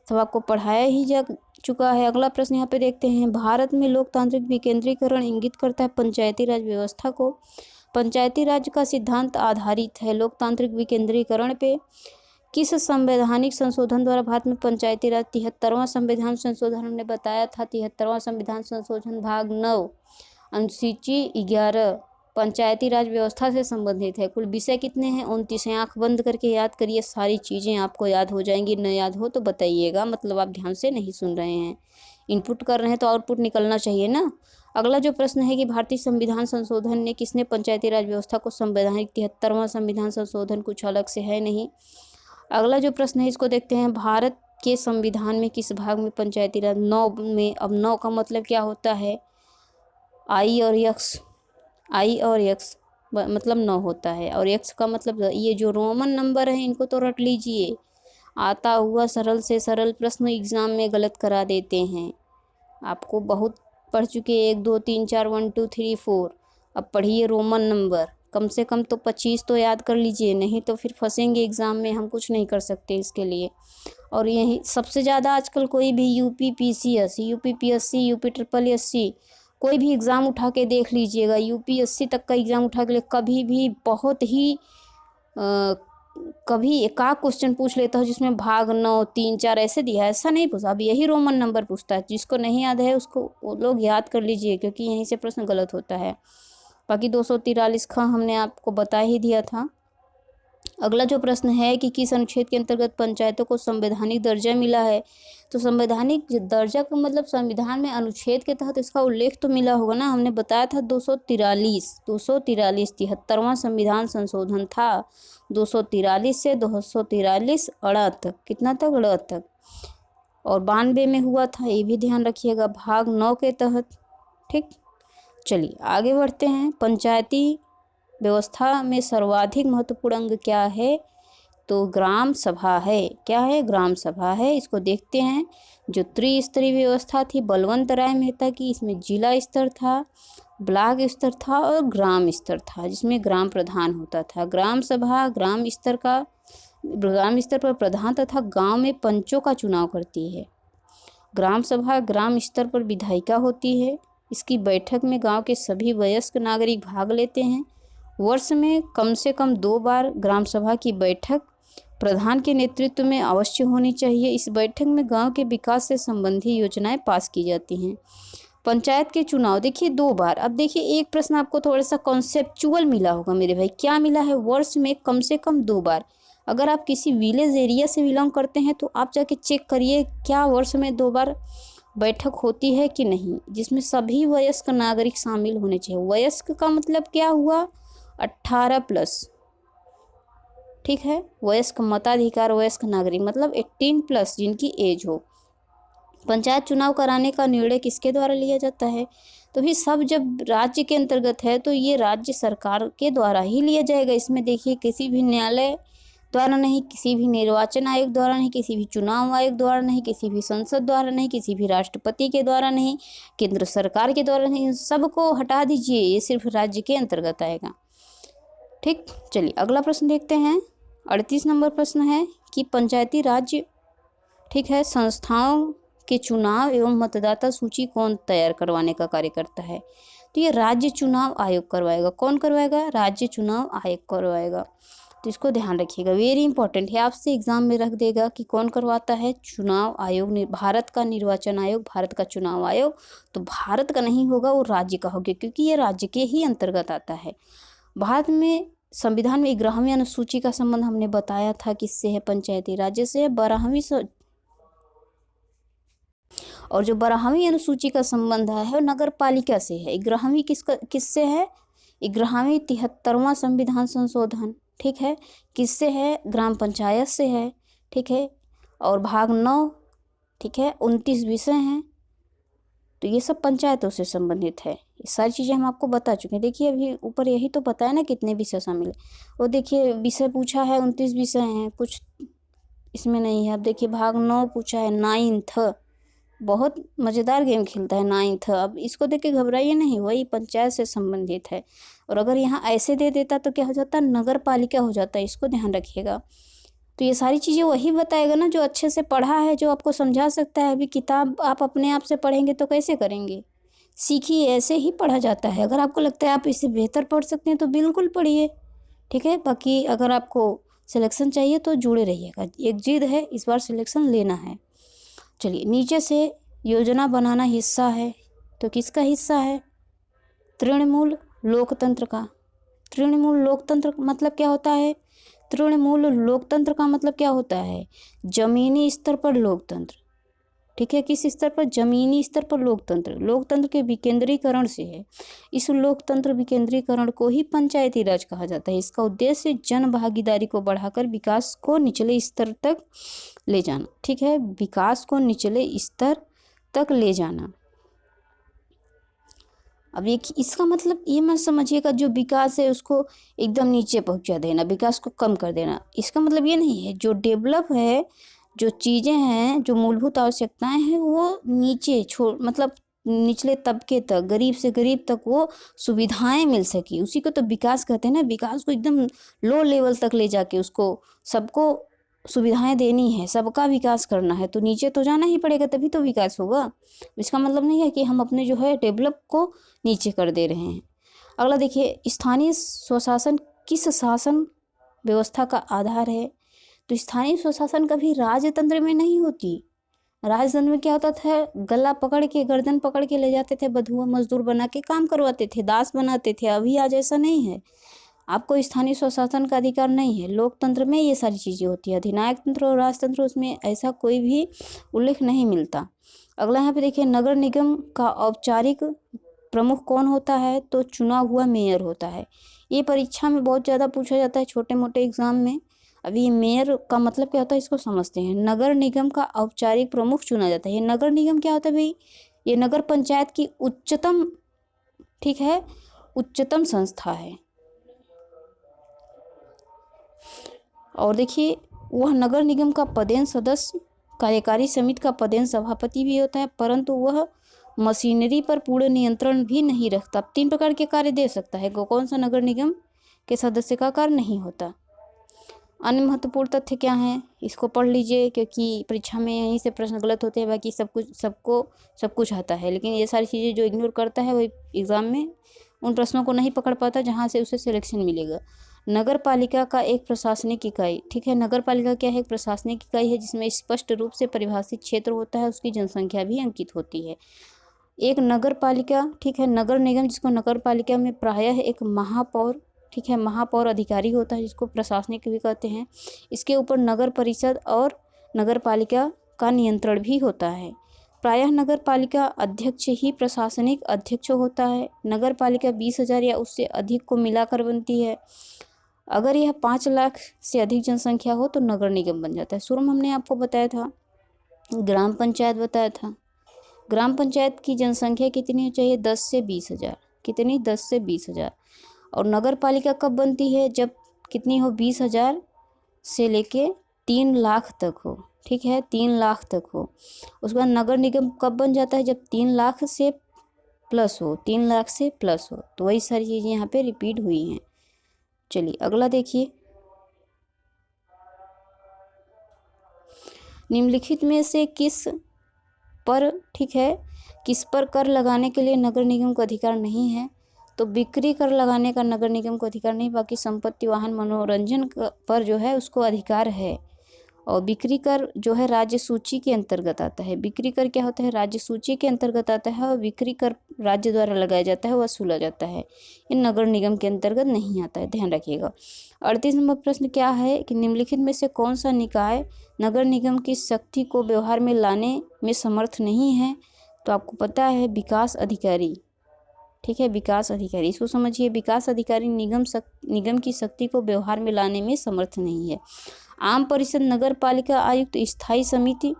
सब आपको पढ़ाया ही जा चुका है। अगला प्रश्न यहाँ पे देखते हैं, भारत में लोकतांत्रिक विकेंद्रीकरण इंगित करता है पंचायती राज व्यवस्था को। पंचायती राज का सिद्धांत आधारित है लोकतांत्रिक विकेंद्रीकरण पे। किस संवैधानिक संशोधन द्वारा भारत में पंचायती राज, 73वां संविधान संशोधन हमने बताया था, 73वां संविधान संशोधन भाग 9 अनुसूची 11 पंचायती राज व्यवस्था से संबंधित है। कुल विषय कितने हैं, 29 हैं। आंख बंद करके याद करिए, सारी चीज़ें आपको याद हो जाएंगी, न याद हो तो बताइएगा, मतलब आप ध्यान से नहीं सुन रहे हैं, इनपुट कर रहे हैं तो आउटपुट निकलना चाहिए ना। अगला जो प्रश्न है कि भारतीय संविधान संशोधन ने किसने पंचायती राज व्यवस्था को संवैधानिक, 73वां संविधान संशोधन, कुछ अलग से है नहीं। अगला जो प्रश्न है इसको देखते हैं, भारत के संविधान में किस भाग में पंचायती राज, 9 में। अब 9 का मतलब क्या होता है, आई और यक्स मतलब 9 होता है, और एक्स का मतलब, ये जो रोमन नंबर है इनको तो रट लीजिए, आता हुआ सरल से सरल प्रश्न एग्जाम में गलत करा देते हैं। आपको बहुत पढ़ चुके, 1 2 3 4 1 2 3 4, अब पढ़िए रोमन नंबर, कम से कम तो 25 तो याद कर लीजिए, नहीं तो फिर फंसेंगे एग्ज़ाम में, हम कुछ नहीं कर सकते इसके लिए। और यही सबसे ज़्यादा आजकल कोई भी UP PCS, UP PSC, UP triple SC कोई भी एग्ज़ाम उठा के देख लीजिएगा, यूपीएससी तक का एग्ज़ाम उठा के कभी भी बहुत ही कभी एकाध क्वेश्चन पूछ लेता है जिसमें भाग 9, 3, 4 ऐसे दिया है, ऐसा नहीं पूछा। अब यही रोमन नंबर पूछता है, जिसको नहीं याद है उसको वो लोग याद कर लीजिए, क्योंकि यहीं से प्रश्न गलत होता है। बाकी 243 का हमने आपको बता ही दिया था। अगला जो प्रश्न है कि किस अनुच्छेद के अंतर्गत पंचायतों को संवैधानिक दर्जा मिला है। तो संवैधानिक दर्जा का मतलब संविधान में अनुच्छेद के तहत इसका उल्लेख तो मिला होगा ना। हमने बताया था 243 73वां संविधान संशोधन था। 243 से 243 अड़ा तक, कितना तक, अड़ा तक। और 92 में हुआ था, ये भी ध्यान रखिएगा, भाग 9 के तहत। ठीक, चलिए आगे बढ़ते हैं। पंचायती व्यवस्था में सर्वाधिक महत्वपूर्ण अंग क्या है। तो ग्राम सभा है। क्या है, ग्राम सभा है। इसको देखते हैं। जो त्रिस्तरीय व्यवस्था थी बलवंत राय मेहता की, इसमें जिला स्तर था, ब्लॉक स्तर था और ग्राम स्तर था, जिसमें ग्राम प्रधान होता था। ग्राम सभा ग्राम स्तर पर प्रधान तथा गांव में पंचों का चुनाव करती है। ग्राम सभा ग्राम स्तर पर विधायिका होती है। इसकी बैठक में गांव के सभी वयस्क नागरिक भाग लेते हैं। वर्ष में कम से कम 2 बार ग्राम सभा की बैठक प्रधान के नेतृत्व में अवश्य होनी चाहिए। इस बैठक में गांव के विकास से संबंधी योजनाएं पास की जाती हैं। पंचायत के चुनाव देखिए 2 बार। अब देखिए एक प्रश्न आपको थोड़ा सा कॉन्सेप्चुअल मिला होगा मेरे भाई। क्या मिला है, वर्ष में कम से कम 2 बार। अगर आप किसी विलेज एरिया से बिलोंग करते हैं तो आप जाके चेक करिए क्या वर्ष में 2 बार बैठक होती है कि नहीं, जिसमें सभी वयस्क नागरिक शामिल होने चाहिए। वयस्क का मतलब क्या हुआ, 18+। ठीक है, वयस्क मताधिकार वयस्क नागरिक मतलब 18+ जिनकी एज हो। पंचायत चुनाव कराने का निर्णय किसके द्वारा लिया जाता है। तो भी सब जब राज्य के अंतर्गत है तो ये राज्य सरकार के द्वारा ही लिया जाएगा। इसमें देखिए किसी भी न्यायालय द्वारा नहीं, किसी भी निर्वाचन आयोग द्वारा नहीं, किसी भी चुनाव आयोग द्वारा नहीं, किसी भी संसद द्वारा नहीं, किसी भी राष्ट्रपति के द्वारा नहीं, केंद्र सरकार के द्वारा नहीं, सबको हटा दीजिए, ये सिर्फ राज्य के अंतर्गत आएगा। ठीक, चलिए अगला प्रश्न देखते हैं। 38 नंबर प्रश्न है कि पंचायती राज्य, ठीक है, संस्थाओं के चुनाव एवं मतदाता सूची कौन तैयार करवाने का कार्य करता है। तो ये राज्य चुनाव आयोग करवाएगा। कौन करवाएगा, राज्य चुनाव आयोग करवाएगा। तो इसको ध्यान रखिएगा, वेरी इंपॉर्टेंट है, आपसे एग्जाम में रख देगा कि कौन करवाता है, चुनाव आयोग। भारत का निर्वाचन आयोग, भारत का चुनाव आयोग। तो भारत का नहीं होगा, वो राज्य का होगा, क्योंकि ये राज्य के ही अंतर्गत आता है। भारत में संविधान में 11वीं अनुसूची का संबंध हमने बताया था किससे है, पंचायती राज्य से। 12वीं और जो 12वीं अनुसूची का संबंध है वो नगर पालिका से है। 11वीं किससे है, 11वीं 73वां संविधान संशोधन, ठीक है, किससे है, ग्राम पंचायत से है। ठीक है, और भाग 9, ठीक है, 29 विषय हैं। तो ये सब पंचायतों से संबंधित है। ये सारी चीज़ें हम आपको बता चुके हैं। देखिए अभी ऊपर यही तो बताया ना कितने विषय शामिल है। और देखिए विषय पूछा है 29 विषय हैं, कुछ इसमें नहीं है। अब देखिए भाग 9 पूछा है, 9th, बहुत मज़ेदार गेम खेलता है 9th। अब इसको देख के घबराइए नहीं, वही पंचायत से संबंधित है। और अगर यहाँ ऐसे दे देता तो क्या हो जाता, नगर पालिका हो जाता है। इसको ध्यान रखिएगा। तो ये सारी चीज़ें वही बताएगा ना जो अच्छे से पढ़ा है, जो आपको समझा सकता है। अभी किताब आप अपने आप से पढ़ेंगे तो कैसे करेंगे, सीखिए, ऐसे ही पढ़ा जाता है। अगर आपको लगता है आप इससे बेहतर पढ़ सकते हैं तो बिल्कुल पढ़िए। ठीक है, बाकी अगर आपको सिलेक्शन चाहिए तो जुड़े रहिएगा। एक जिद है, इस बार सिलेक्शन लेना है। चलिए नीचे से योजना बनाना हिस्सा है, तो किसका हिस्सा है, तृणमूल लोकतंत्र का। तृणमूल लोकतंत्र मतलब क्या होता है, तृणमूल लोकतंत्र का मतलब क्या होता है, जमीनी स्तर पर लोकतंत्र। ठीक है, किस स्तर पर, जमीनी स्तर पर लोकतंत्र। लोकतंत्र के विकेंद्रीकरण से है। इस लोकतंत्र विकेंद्रीकरण को ही पंचायती राज कहा जाता है। इसका उद्देश्य जन भागीदारी को बढ़ाकर विकास को निचले स्तर तक ले जाना। ठीक है, विकास को निचले स्तर तक ले जाना। अब एक इसका मतलब ये मत समझिएगा जो विकास है उसको एकदम नीचे पहुंचा देना, विकास को कम कर देना। इसका मतलब ये नहीं है, जो डेवलप है, जो चीज़ें हैं, जो मूलभूत आवश्यकताएं हैं, वो नीचे मतलब निचले तबके तक, गरीब से गरीब तक वो सुविधाएं मिल सकी, उसी को तो विकास कहते हैं ना। विकास को एकदम लो लेवल तक ले जाके उसको सबको सुविधाएं देनी है, सबका विकास करना है, तो नीचे तो जाना ही पड़ेगा, तभी तो विकास होगा। इसका मतलब नहीं है कि हम अपने जो है डेवलप को नीचे कर दे रहे हैं। अगला देखिए, स्थानीय स्वशासन किस शासन व्यवस्था का आधार है? तो स्थानीय स्वशासन कभी राजतंत्र में नहीं होती। राजतंत्र में क्या होता था, गला पकड़ के, गर्दन पकड़ के ले जाते थे, बधुआ मजदूर बना के काम करवाते थे, दास बनाते थे। अभी आज ऐसा नहीं है, आपको स्थानीय स्वशासन का अधिकार नहीं है। लोकतंत्र में ये सारी चीज़ें होती है। अधिनायक तंत्र और राजतंत्र, उसमें ऐसा कोई भी उल्लेख नहीं मिलता। अगला यहाँ पे देखिए, नगर निगम का औपचारिक प्रमुख कौन होता है? तो चुना हुआ मेयर होता है। ये परीक्षा में बहुत ज़्यादा पूछा जाता है, छोटे मोटे एग्जाम में। अभी मेयर का मतलब क्या होता है, इसको समझते हैं। नगर निगम का औपचारिक प्रमुख चुना जाता है। ये नगर निगम क्या होता है भाई? ये नगर पंचायत की उच्चतम, ठीक है, उच्चतम संस्था है। और देखिए, वह नगर निगम का पदेन सदस्य, कार्यकारी समिति का पदेन सभापति भी होता है, परंतु वह मशीनरी पर पूर्ण नियंत्रण भी नहीं रखता। 3 प्रकार के कार्य दे सकता है। कौन सा नगर निगम के सदस्य का कार्य नहीं होता। अन्य महत्वपूर्ण तथ्य क्या हैं, इसको पढ़ लीजिए, क्योंकि परीक्षा में यहीं से प्रश्न गलत होते हैं। बाकी सब कुछ आता है, लेकिन ये सारी चीज़ें जो इग्नोर करता है वो एग्ज़ाम में उन प्रश्नों को नहीं पकड़ पाता जहाँ से उसे सिलेक्शन मिलेगा। नगर पालिका का एक प्रशासनिक इकाई, ठीक है, नगर पालिका क्या है? एक प्रशासनिक इकाई है जिसमें स्पष्ट रूप से परिभाषित क्षेत्र होता है, उसकी जनसंख्या भी अंकित होती है। एक नगर पालिका, ठीक है, नगर निगम जिसको नगर पालिका में प्रायः एक महापौर, ठीक है, महापौर अधिकारी होता है, जिसको प्रशासनिक भी कहते हैं। इसके ऊपर नगर परिषद और नगर पालिका का नियंत्रण भी होता है। प्रायः नगर पालिका अध्यक्ष ही प्रशासनिक अध्यक्ष होता है। नगर पालिका 20,000 या उससे अधिक को मिलाकर बनती है। अगर यह 5 लाख से अधिक जनसंख्या हो तो नगर निगम बन जाता है। शुरू में हमने आपको बताया था, ग्राम पंचायत बताया था। ग्राम पंचायत की जनसंख्या कितनी चाहिए? 10 से 20,000। कितनी? 10 से 20,000। और नगर पालिका कब बनती है? जब कितनी हो? 20,000 से लेके 3 लाख तक हो, ठीक है, 3 लाख तक हो। उसके बाद नगर निगम कब बन जाता है? जब 3 लाख से प्लस हो, 3 लाख से प्लस हो। तो वही सारी चीज़ें यहाँ पे रिपीट हुई हैं। चलिए अगला देखिए, निम्नलिखित में से किस पर, ठीक है, किस पर कर लगाने के लिए नगर निगम को अधिकार नहीं है? तो बिक्री कर लगाने का नगर निगम को अधिकार नहीं, बाकी संपत्ति, वाहन, मनोरंजन पर जो है उसको अधिकार है। और बिक्री कर जो है राज्य सूची के अंतर्गत आता है। बिक्री कर क्या होता है? राज्य सूची के अंतर्गत आता है, और बिक्री कर राज्य द्वारा लगाया जाता है, वसूला जाता है। इन नगर निगम के अंतर्गत नहीं आता है, ध्यान रखिएगा। 38 नंबर प्रश्न क्या है कि निम्नलिखित में से कौन सा निकाय नगर निगम की शक्ति को व्यवहार में लाने में समर्थ नहीं है? तो आपको पता है, विकास अधिकारी, ठीक है, विकास अधिकारी, इसको समझिए। विकास अधिकारी निगम की शक्ति को व्यवहार में लाने में समर्थ नहीं है। आम परिषद, नगर पालिका आयुक्त, स्थायी समिति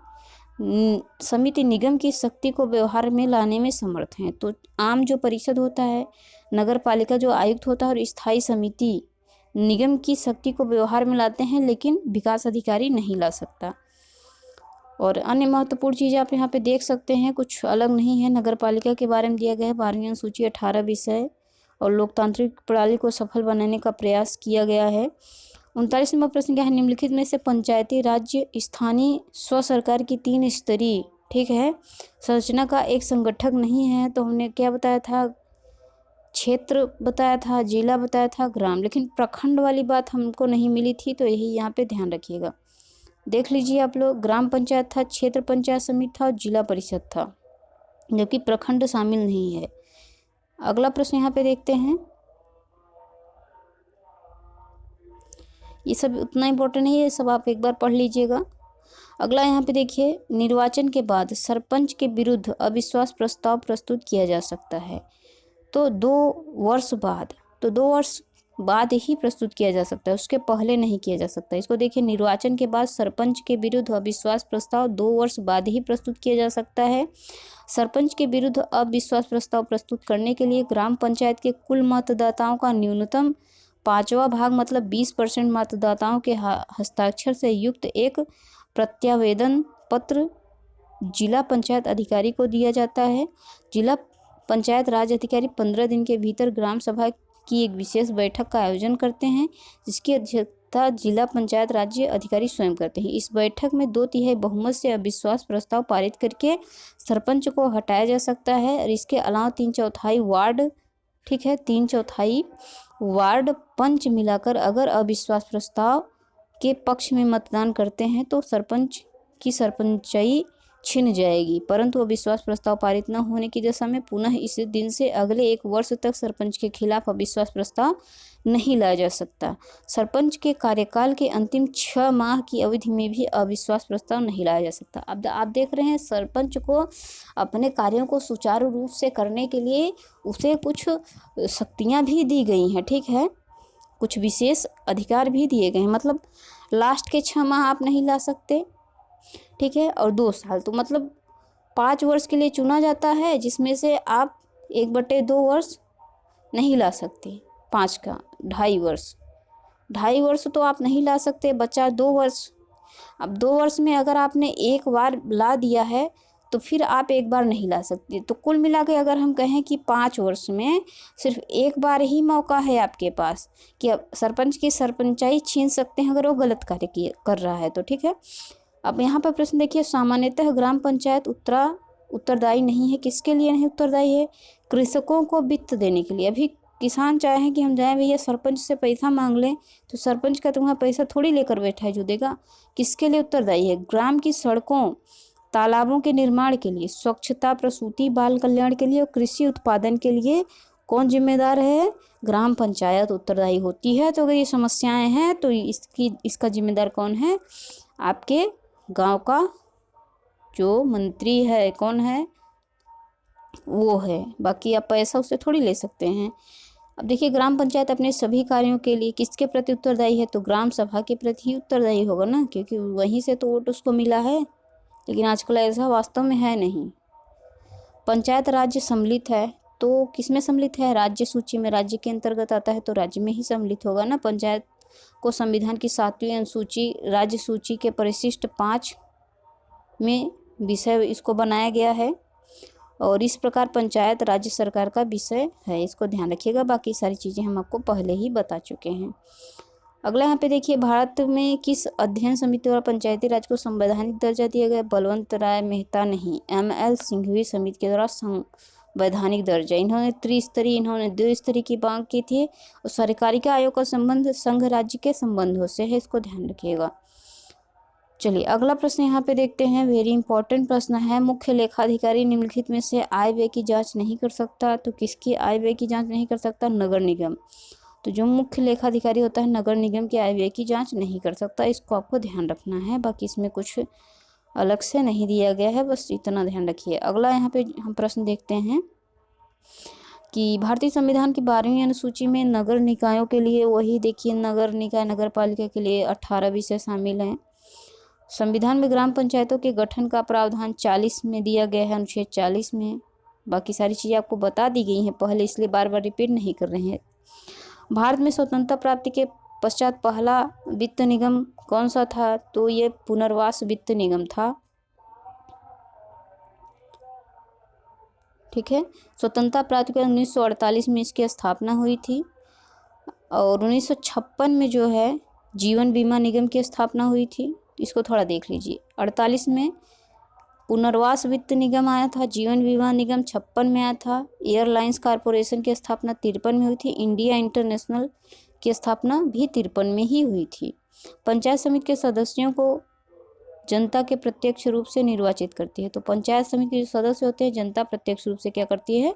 निगम की शक्ति को व्यवहार में लाने में समर्थ हैं। तो आम जो परिषद होता है, नगर पालिका जो आयुक्त होता है, और स्थायी समिति निगम की शक्ति को व्यवहार में लाते हैं, लेकिन विकास अधिकारी नहीं ला सकता। और अन्य महत्वपूर्ण चीज़ आप यहाँ पे देख सकते हैं, कुछ अलग नहीं है। नगर पालिका के बारे में दिया गया है 12वीं अनुसूची 18 विषय, और लोकतांत्रिक प्रणाली को सफल बनाने का प्रयास किया गया है। 39 नंबर प्रश्न क्या है? निम्नलिखित में से पंचायती राज्य स्थानीय स्व सरकार की 3 स्तरीय, ठीक है, संरचना का एक संगठक नहीं है। तो हमने क्या बताया था? क्षेत्र बताया था, जिला बताया था, ग्राम, लेकिन प्रखंड वाली बात हमको नहीं मिली थी, तो यही यहाँ पे ध्यान रखिएगा। देख लीजिए आप लोग, ग्राम पंचायत था, क्षेत्र पंचायत समिति था, और जिला परिषद था, जबकि प्रखंड शामिल नहीं है। अगला प्रश्न यहाँ पे देखते हैं, ये सब उतना इम्पोर्टेंट नहीं है, ये सब आप एक बार पढ़ लीजिएगा। अगला यहाँ पे देखिए, निर्वाचन के बाद सरपंच के विरुद्ध अविश्वास प्रस्ताव प्रस्तुत किया जा सकता है। तो 2 वर्ष बाद, तो 2 वर्ष बाद ही प्रस्तुत किया जा सकता है, उसके पहले नहीं किया जा सकता। इसको देखिए, निर्वाचन के बाद सरपंच के विरुद्ध अविश्वास प्रस्ताव 2 वर्ष बाद ही प्रस्तुत किया जा सकता है। सरपंच के विरुद्ध अविश्वास प्रस्ताव प्रस्तुत करने के लिए ग्राम पंचायत के कुल मतदाताओं का न्यूनतम 5वां भाग, मतलब 20% मतदाताओं के हस्ताक्षर से युक्त एक प्रत्यावेदन पत्र जिला पंचायत अधिकारी को दिया जाता है। जिला पंचायत राज अधिकारी 15 दिन के भीतर ग्राम सभा की एक विशेष बैठक का आयोजन करते हैं, जिसकी तथा जिला पंचायत राज्य अधिकारी स्वयं करते हैं। इस बैठक में 2/3 बहुमत से अविश्वास प्रस्ताव पारित करके सरपंच को हटाया जा सकता है। और इसके अलावा 3/4 वार्ड, ठीक है, 3/4 वार्ड पंच मिलाकर अगर अविश्वास प्रस्ताव के पक्ष में मतदान करते हैं तो सरपंच की सरपंचाई छिन जाएगी। परंतु अविश्वास प्रस्ताव पारित न होने की दशा में पुनः इस दिन से अगले 1 वर्ष तक सरपंच के खिलाफ अविश्वास प्रस्ताव नहीं लाया जा सकता। सरपंच के कार्यकाल के अंतिम 6 माह की अवधि में भी अविश्वास प्रस्ताव नहीं लाया जा सकता। अब आप देख रहे हैं सरपंच को अपने कार्यों को सुचारू रूप से करने के लिए उसे कुछ शक्तियाँ भी दी गई हैं, ठीक है, कुछ विशेष अधिकार भी दिए गए हैं। मतलब लास्ट के 6 माह आप नहीं ला सकते, ठीक है, और 2 साल, तो मतलब 5 वर्ष के लिए चुना जाता है, जिसमें से आप 1/2 वर्ष नहीं ला सकते। 5 का 2.5 वर्ष तो आप नहीं ला सकते, बचा 2 वर्ष। अब 2 वर्ष में अगर आपने एक बार ला दिया है तो फिर आप एक बार नहीं ला सकते। तो कुल मिला के अगर हम कहें कि 5 वर्ष में सिर्फ एक बार ही मौका है आपके पास कि अब सरपंच की सरपंचाई छीन सकते हैं अगर वो गलत कार्य कर रहा है तो, ठीक है। अब यहाँ पर प्रश्न देखिए, सामान्यतः ग्राम पंचायत उत्तरदायी नहीं है। किसके लिए नहीं उत्तरदायी है? कृषकों को वित्त देने के लिए। अभी किसान चाहें कि हम जाएं भैया सरपंच से पैसा मांग लें, तो सरपंच का तुम्हारा पैसा थोड़ी लेकर बैठा है जो देगा। किसके लिए उत्तरदायी है? ग्राम की सड़कों, तालाबों के निर्माण के लिए, स्वच्छता, प्रसूति, बाल कल्याण के लिए और कृषि उत्पादन के लिए कौन जिम्मेदार है? ग्राम पंचायत उत्तरदायी होती है। तो अगर ये समस्याएं हैं तो इसका जिम्मेदार कौन है? आपके गांव का जो मंत्री है, कौन है? वो है। बाकी आप पैसा उससे थोड़ी ले सकते हैं। अब देखिए, ग्राम पंचायत अपने सभी कार्यों के लिए किसके प्रति उत्तरदायी है? तो ग्राम सभा के प्रति ही उत्तरदायी होगा ना, क्योंकि वहीं से तो वोट उसको मिला है। लेकिन आजकल ऐसा वास्तव में है नहीं। पंचायत राज्य सम्मिलित है, तो किसमें सम्मिलित है? राज्य सूची में, राज्य के अंतर्गत आता है तो राज्य में ही सम्मिलित होगा ना। पंचायत को संविधान की 7वीं अनुसूची राज्य सूची के परिशिष्ट 5 में विषय इसको बनाया गया है और इस प्रकार पंचायत राज्य सरकार का विषय है, इसको ध्यान रखिएगा। बाकी सारी चीज़ें हम आपको पहले ही बता चुके हैं। अगला यहाँ पे देखिए, भारत में किस अध्ययन समिति द्वारा पंचायती राज को संवैधानिक दर्जा दिया गया? बलवंत राय मेहता नहीं, ML सिंघवी समिति के द्वारा संवैधानिक दर्जा। इन्होंने त्रिस्तरीय, इन्होंने 2 स्तरीय की मांग की थी। और सरकारिका आयोग का संबंध संघ राज्य के संबंधों से है, इसको ध्यान रखिएगा। चलिए अगला प्रश्न यहाँ पे देखते हैं, वेरी इंपॉर्टेंट प्रश्न है। मुख्य लेखाधिकारी निम्नलिखित में से आय व्यय की जांच नहीं कर सकता। तो किसकी आय व्यय की जांच नहीं कर सकता? नगर निगम। तो जो मुख्य लेखाधिकारी होता है नगर निगम के आय व्यय की जांच नहीं कर सकता, इसको आपको ध्यान रखना है। बाकी इसमें कुछ अलग से नहीं दिया गया है, बस इतना ध्यान रखिए। अगला यहाँ पे हम प्रश्न देखते हैं कि भारतीय संविधान की 12वीं अनुसूची में नगर निकायों के लिए, वही देखिए, नगर निकाय नगर पालिका के लिए 18 विषय शामिल हैं। संविधान में ग्राम पंचायतों के गठन का प्रावधान 40 में दिया गया है, अनुच्छेद 40 में। बाकी सारी चीज़ें आपको बता दी गई हैं पहले, इसलिए बार बार रिपीट नहीं कर रहे हैं। भारत में स्वतंत्रता प्राप्ति के पश्चात पहला वित्त निगम कौन सा था? तो ये पुनर्वास वित्त निगम था, ठीक है। स्वतंत्रता प्राप्ति के 1948 में इसकी स्थापना हुई थी और 1956 में जो है जीवन बीमा निगम की स्थापना हुई थी। इसको थोड़ा देख लीजिए। 48 में पुनर्वास वित्त निगम आया था, जीवन बीमा निगम 56 में आया था, एयरलाइंस कॉरपोरेशन की स्थापना 53 में हुई थी, इंडिया इंटरनेशनल की स्थापना भी 53 में ही हुई थी। पंचायत समिति के सदस्यों को जनता के प्रत्यक्ष रूप से निर्वाचित करती है। तो पंचायत समिति के जो सदस्य होते हैं जनता प्रत्यक्ष रूप से क्या करती है?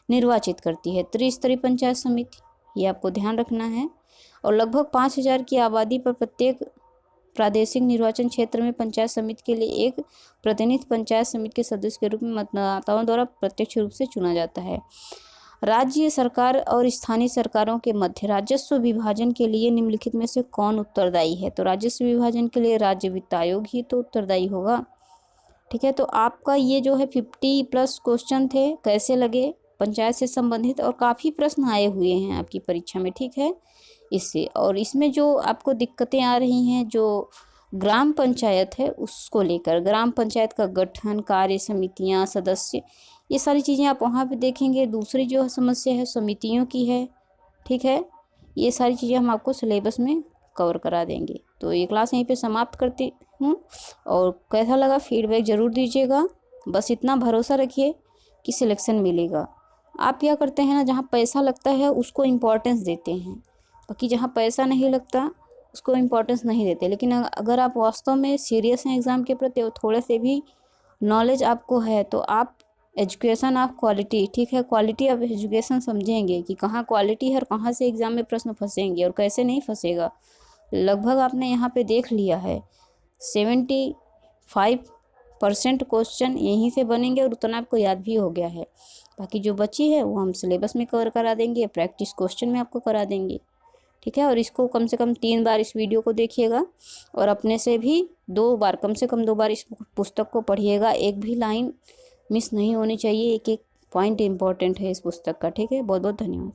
निर्वाचित करती है। त्रिस्तरीय पंचायत समिति, ये आपको ध्यान रखना है। और लगभग 5000 की आबादी पर प्रत्येक प्रादेशिक निर्वाचन क्षेत्र में पंचायत समिति के लिए एक प्रतिनिधि पंचायत समिति के सदस्य के रूप में मतदाताओं द्वारा प्रत्यक्ष रूप से चुना जाता है। राज्य सरकार और स्थानीय सरकारों के मध्य राजस्व विभाजन के लिए निम्नलिखित में से कौन उत्तरदायी है? तो राजस्व विभाजन के लिए राज्य वित्त आयोग ही तो उत्तरदायी होगा, ठीक है। तो आपका ये जो है 50+ क्वेश्चन थे, कैसे लगे? पंचायत से संबंधित और काफ़ी प्रश्न आए हुए हैं आपकी परीक्षा में, ठीक है। इससे और इसमें जो आपको दिक्कतें आ रही हैं, जो ग्राम पंचायत है उसको लेकर, ग्राम पंचायत का गठन, कार्य समितियां, सदस्य, ये सारी चीज़ें आप वहाँ पे देखेंगे। दूसरी जो समस्या है समितियों की है, ठीक है। ये सारी चीज़ें हम आपको सिलेबस में कवर करा देंगे। तो ये क्लास यहीं पे समाप्त करती हूँ, और कैसा लगा फीडबैक ज़रूर दीजिएगा। बस इतना भरोसा रखिए कि सिलेक्शन मिलेगा। आप क्या करते हैं ना, जहाँ पैसा लगता है उसको इम्पोर्टेंस देते हैं, बाकी जहाँ पैसा नहीं लगता उसको इम्पोर्टेंस नहीं देते। लेकिन अगर आप वास्तव में सीरियस हैं एग्ज़ाम के प्रति और थोड़े से भी नॉलेज आपको है, तो आप एजुकेशन ऑफ क्वालिटी, ठीक है, क्वालिटी ऑफ एजुकेशन समझेंगे कि कहाँ क्वालिटी है और कहाँ से एग्ज़ाम में प्रश्न फंसेंगे और कैसे नहीं फंसेगा। लगभग आपने यहाँ पे देख लिया है 75% क्वेश्चन यहीं से बनेंगे और उतना आपको याद भी हो गया है। बाकी जो बची है वो हम सिलेबस में कवर करा देंगे, प्रैक्टिस क्वेश्चन में आपको करा देंगे, ठीक है। और इसको कम से कम 3 बार इस वीडियो को देखिएगा और अपने से भी 2 बार, कम से कम 2 बार इस पुस्तक को पढ़िएगा। एक भी लाइन मिस नहीं होनी चाहिए, एक एक पॉइंट इम्पॉर्टेंट है इस पुस्तक का, ठीक है। बहुत बहुत धन्यवाद।